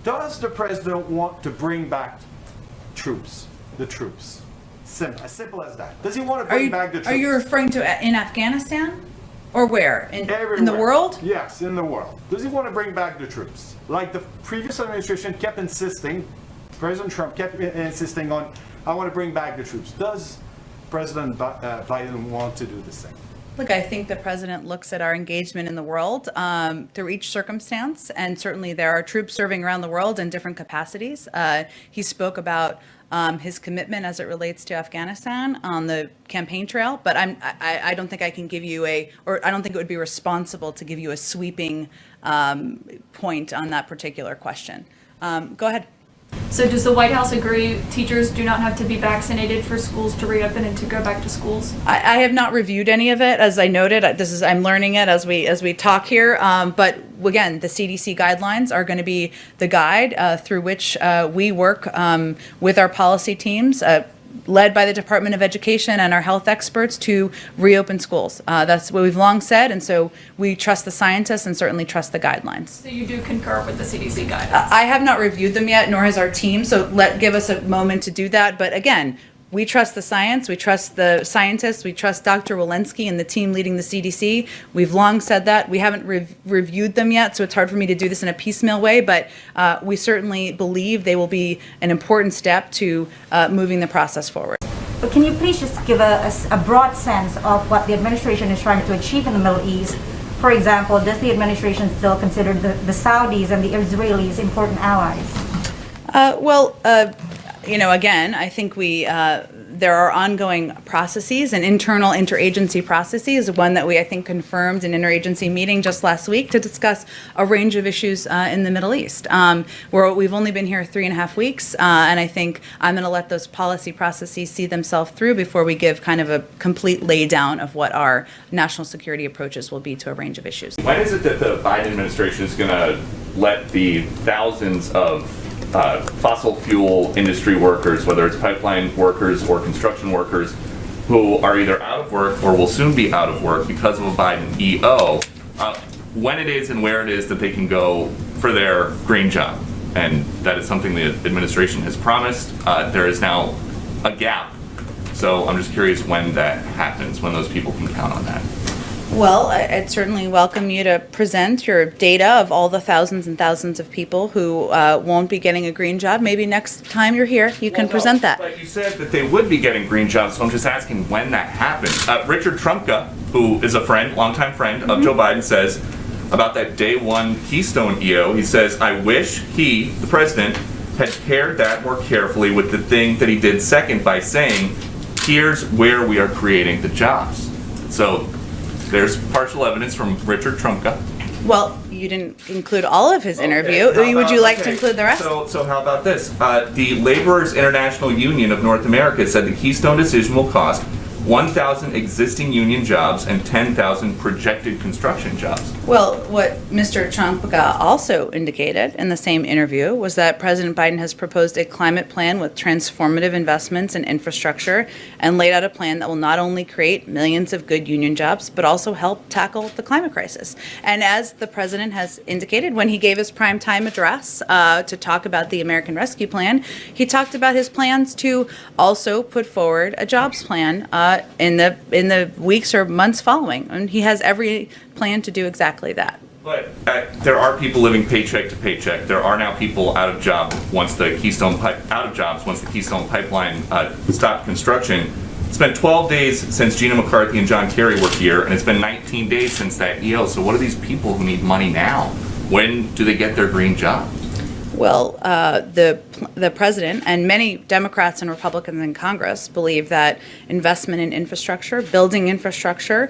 Does the president want to bring back troops? The troops. As simple as that. Does he want to bring back the troops? Are you referring to in Afghanistan? Or where? In the world? Yes, in the world. Does he want to bring back the troops? Like the previous administration kept insisting, President Trump kept insisting on, I want to bring back the troops. Does President Biden want to do the same? Look, I think the president looks at our engagement in the world through each circumstance, and certainly there are troops serving around the world in different capacities. He spoke about his commitment as it relates to Afghanistan on the campaign trail, but I don't think I can give you I don't think it would be responsible to give you a sweeping point on that particular question. Go ahead. So does the White House agree teachers do not have to be vaccinated for schools to reopen and to go back to schools? I have not reviewed any of it, as I noted. I'm learning it as we talk here. But again, the CDC guidelines are going to be the guide through which we work with our policy teams, led by the Department of Education and our health experts, to reopen schools. That's what we've long said, and so we trust the scientists and certainly trust the guidelines. So you do concur with the CDC guidelines? I have not reviewed them yet, nor has our team, so give us a moment to do that. But again, we trust the science, we trust the scientists, we trust Dr. Walensky and the team leading the CDC. We've long said that. We haven't reviewed them yet, so it's hard for me to do this in a piecemeal way, but we certainly believe they will be an important step to moving the process forward. But can you please just give a broad sense of what the administration is trying to achieve in the Middle East? For example, does the administration still consider the Saudis and the Israelis important allies? Again, I think there are ongoing processes and internal interagency processes, one that I think, confirmed an interagency meeting just last week to discuss a range of issues in the Middle East. We've only been here 3.5 weeks, and I think I'm going to let those policy processes see themselves through before we give kind of a complete laydown of what our national security approaches will be to a range of issues. When is it that the Biden administration is going to let the thousands of fossil fuel industry workers, whether it's pipeline workers or construction workers, who are either out of work or will soon be out of work because of a Biden EO, when it is and where it is that they can go for their green job? And that is something the administration has promised. There is now a gap. So I'm just curious when that happens, when those people can count on that. Well, I'd certainly welcome you to present your data of all the thousands and thousands of people who won't be getting a green job. Maybe next time you're here, you can present that. But you said that they would be getting green jobs, so I'm just asking when that happens. Richard Trumka, who is a friend, longtime friend of Joe Biden, says about that day one Keystone EO, he says, I wish he, the president, had paired that more carefully with the thing that he did second by saying, here's where we are creating the jobs. So there's partial evidence from Richard Trumka. Well, you didn't include all of his interview. Would you like to include the rest? So how about this? The Laborers International Union of North America said the Keystone decision will cost 1,000 existing union jobs and 10,000 projected construction jobs. Well, what Mr. Trumka also indicated in the same interview was that President Biden has proposed a climate plan with transformative investments in infrastructure and laid out a plan that will not only create millions of good union jobs, but also help tackle the climate crisis. And as the president has indicated when he gave his primetime address to talk about the American Rescue Plan, he talked about his plans to also put forward a jobs plan in the weeks or months following, and he has every plan to do exactly that. But there are people living paycheck to paycheck. There are now people out of job once the Keystone Pipeline stopped construction. It's been 12 days since Gina McCarthy and John Kerry were here, and it's been 19 days since that EO. So what are these people who need money now? When do they get their green job? Well, the president and many Democrats and Republicans in Congress believe that investment in infrastructure, building infrastructure,